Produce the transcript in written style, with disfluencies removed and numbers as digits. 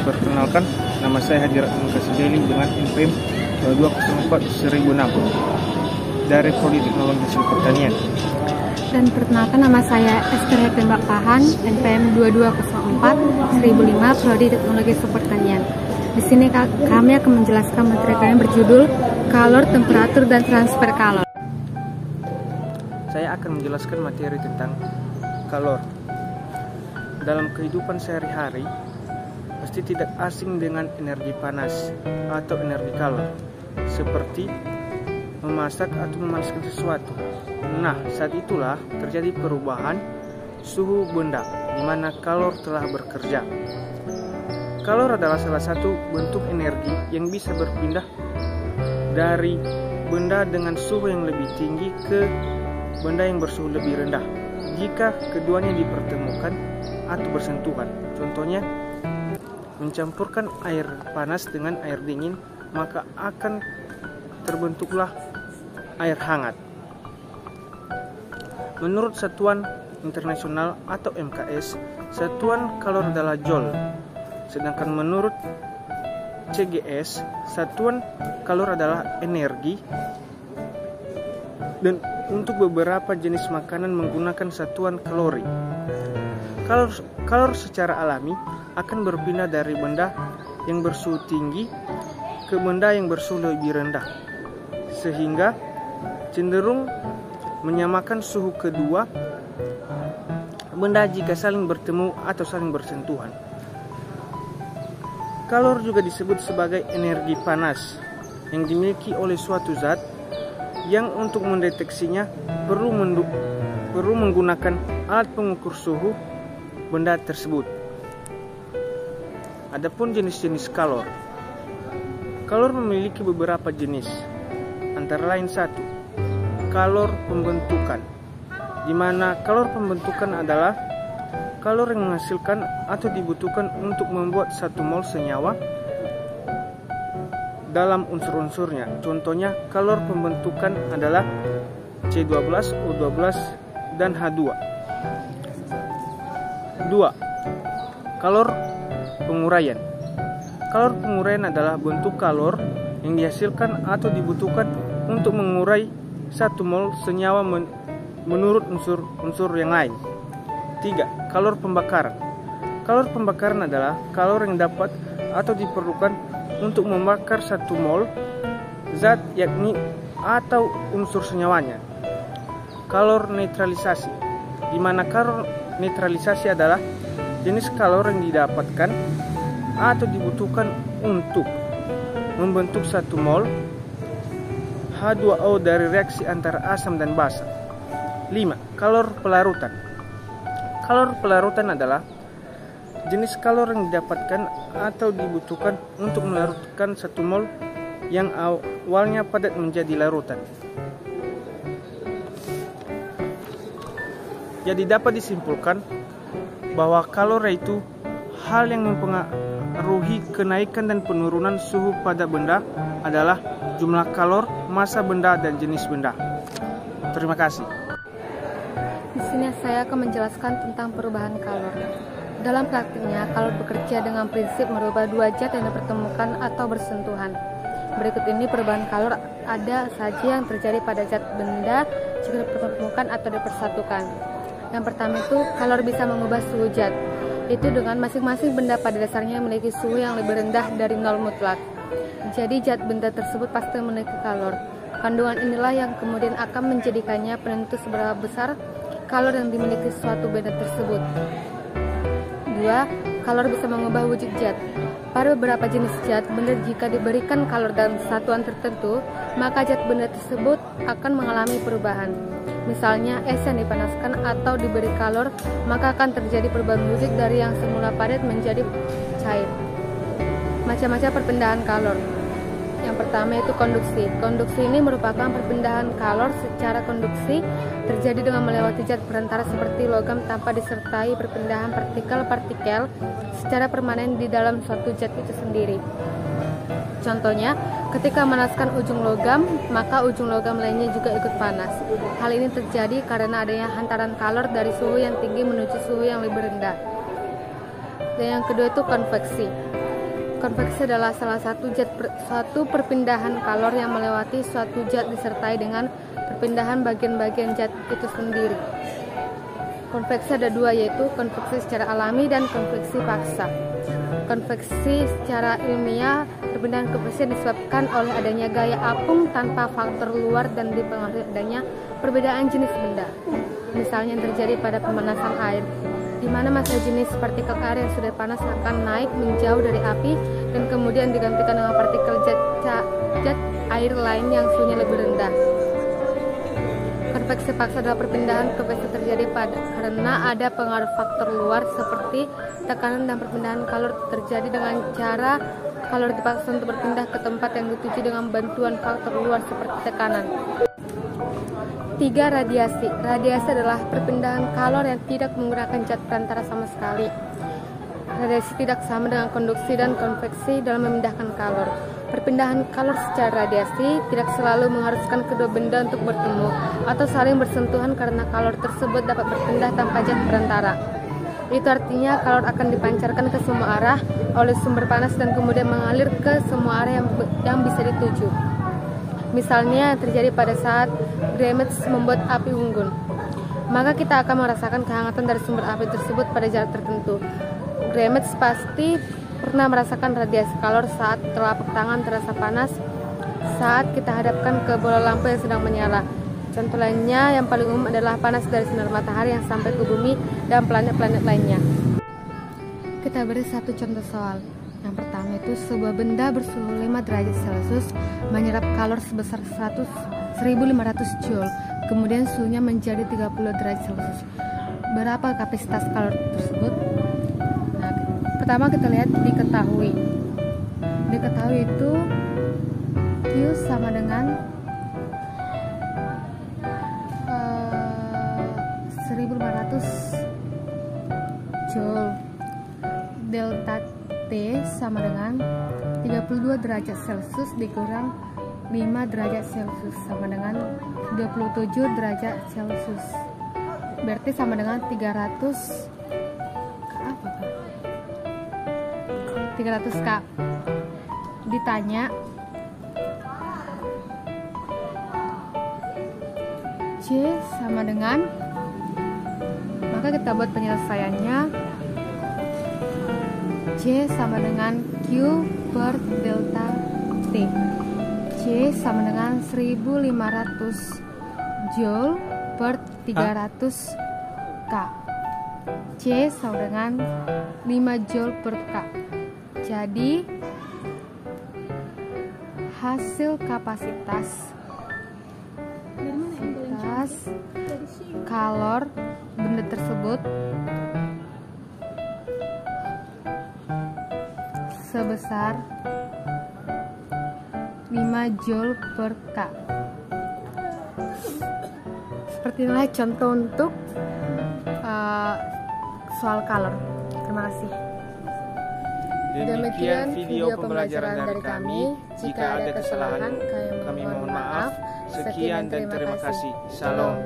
Perkenalkan, nama saya Hadirat Kasibeli dengan NPM 2204-1006 dari Prodi Teknologi Hasil Pertanian. Dan perkenalkan, nama saya Esther Tembak Tahan, NPM 2204-1005, Prodi Teknologi Hasil Pertanian. Di sini kami akan menjelaskan materi kami berjudul Kalor, Temperatur, dan Transfer Kalor. Saya akan menjelaskan materi tentang kalor. Dalam kehidupan sehari-hari, pasti tidak asing dengan energi panas atau energi kalor, seperti memasak atau memanaskan sesuatu. Nah, saat itulah terjadi perubahan suhu benda, di mana kalor telah bekerja. Kalor adalah salah satu bentuk energi yang bisa berpindah dari benda dengan suhu yang lebih tinggi ke benda yang bersuhu lebih rendah jika keduanya dipertemukan atau bersentuhan. Contohnya, mencampurkan air panas dengan air dingin, maka akan terbentuklah air hangat. Menurut Satuan Internasional atau MKS, satuan kalor adalah Joule. Sedangkan menurut CGS, satuan kalor adalah energi. Dan untuk beberapa jenis makanan menggunakan satuan kalori. Kalor secara alami akan berpindah dari benda yang bersuhu tinggi ke benda yang bersuhu lebih rendah, sehingga cenderung menyamakan suhu kedua benda jika saling bertemu atau saling bersentuhan. Kalor juga disebut sebagai energi panas yang dimiliki oleh suatu zat yang untuk mendeteksinya perlu menggunakan alat pengukur suhu benda tersebut. Adapun jenis-jenis kalor. Kalor memiliki beberapa jenis, antara lain satu, kalor pembentukan, di mana kalor pembentukan adalah kalor yang menghasilkan atau dibutuhkan untuk membuat satu mol senyawa dalam unsur-unsurnya. Contohnya, kalor pembentukan adalah C12, O12, dan H2. 2. Kalor penguraian. Kalor penguraian adalah bentuk kalor yang dihasilkan atau dibutuhkan untuk mengurai satu mol senyawa menurut unsur-unsur yang lain. 3. Kalor pembakaran. Kalor pembakaran adalah kalor yang dapat atau diperlukan untuk membakar satu mol zat yakni atau unsur senyawanya. Kalor netralisasi, di mana kalor netralisasi adalah jenis kalor yang didapatkan atau dibutuhkan untuk membentuk satu mol H2O dari reaksi antara asam dan basa. 5. Kalor pelarutan. Kalor pelarutan adalah jenis kalor yang didapatkan atau dibutuhkan untuk melarutkan satu mol yang awalnya padat menjadi larutan. Jadi dapat disimpulkan bahwa kalor itu hal yang mempengaruhi kenaikan dan penurunan suhu pada benda adalah jumlah kalor, massa benda, dan jenis benda. Terima kasih. Di sini saya akan menjelaskan tentang perubahan kalor. Dalam praktiknya, kalor bekerja dengan prinsip merubah dua zat yang dipertemukan atau bersentuhan. Berikut ini perubahan kalor ada saja yang terjadi pada zat benda jika dipertemukan atau dipersatukan. Yang pertama itu, kalor bisa mengubah suhu zat. Itu dengan masing-masing benda pada dasarnya memiliki suhu yang lebih rendah dari nol mutlak. Jadi zat benda tersebut pasti memiliki kalor. Kandungan inilah yang kemudian akan menjadikannya penentu seberapa besar kalor yang dimiliki suatu benda tersebut. 2. Kalor bisa mengubah wujud zat. Pada beberapa jenis zat benda jika diberikan kalor dalam satuan tertentu, maka zat benda tersebut akan mengalami perubahan. Misalnya, es yang dipanaskan atau diberi kalor, maka akan terjadi perubahan wujud dari yang semula padat menjadi cair. Macam-macam perpindahan kalor. Yang pertama itu konduksi. Konduksi ini merupakan perpindahan kalor secara konduksi terjadi dengan melewati zat perantara seperti logam tanpa disertai perpindahan partikel-partikel secara permanen di dalam suatu zat itu sendiri. Contohnya, ketika memanaskan ujung logam, maka ujung logam lainnya juga ikut panas. Hal ini terjadi karena adanya hantaran kalor dari suhu yang tinggi menuju suhu yang lebih rendah. Dan yang kedua itu konveksi. Konveksi adalah salah satu suatu perpindahan kalor yang melewati suatu zat disertai dengan perpindahan bagian-bagian zat itu sendiri. Konveksi ada dua, yaitu konveksi secara alami dan konveksi paksa. Konveksi secara ilmiah, perpindahan konveksi disebabkan oleh adanya gaya apung tanpa faktor luar dan dipengaruhi adanya perbedaan jenis benda. Misalnya yang terjadi pada pemanasan air, di mana massa jenis partikel air yang sudah panas akan naik menjauh dari api dan kemudian digantikan dengan partikel zat air lain yang suhunya lebih rendah. Konveksi paksa adalah perpindahan konveksi terjadi karena ada pengaruh faktor luar seperti tekanan, dan perpindahan kalor terjadi dengan cara kalor dipaksa untuk berpindah ke tempat yang dituju dengan bantuan faktor luar seperti tekanan. 3. Radiasi. Radiasi adalah perpindahan kalor yang tidak menggunakan zat perantara sama sekali. Radiasi tidak sama dengan konduksi dan konveksi dalam memindahkan kalor. Perpindahan kalor secara radiasi tidak selalu mengharuskan kedua benda untuk bertemu atau saling bersentuhan karena kalor tersebut dapat berpindah tanpa zat perantara. Itu artinya kalor akan dipancarkan ke semua arah oleh sumber panas dan kemudian mengalir ke semua arah yang bisa dituju. Misalnya terjadi pada saat Gromets membuat api unggun, maka kita akan merasakan kehangatan dari sumber api tersebut pada jarak tertentu. Gromets pasti pernah merasakan radiasi kalor saat telapak tangan terasa panas saat kita hadapkan ke bola lampu yang sedang menyala. Contoh lainnya yang paling umum adalah panas dari sinar matahari yang sampai ke bumi dan planet-planet lainnya. Kita beri satu contoh soal. Yang pertama itu sebuah benda bersuhu 5 derajat Celcius menyerap kalor sebesar 1500 Joule, kemudian suhunya menjadi 30 derajat Celcius. Berapa kapasitas kalor tersebut? Nah, pertama kita lihat diketahui itu Q sama dengan 1500 Joule. Delta T sama dengan 32 derajat Celcius dikurang 5 derajat Celcius sama dengan 27 derajat Celcius. Berarti sama dengan 300 K. Ditanya C sama dengan, maka kita buat penyelesaiannya. C sama dengan Q per delta T. C sama dengan 1500 Joule per 300 K. C sama dengan 5 Joule per K. Jadi hasil kapasitas kalor benda tersebut sebesar 5 Joule per K. Seperti inilah contoh untuk soal kalor. Terima kasih. Demikian video pembelajaran dari kami. Jika ada kesalahan, kami mohon maaf. Sekian dan terima kasih. Salam.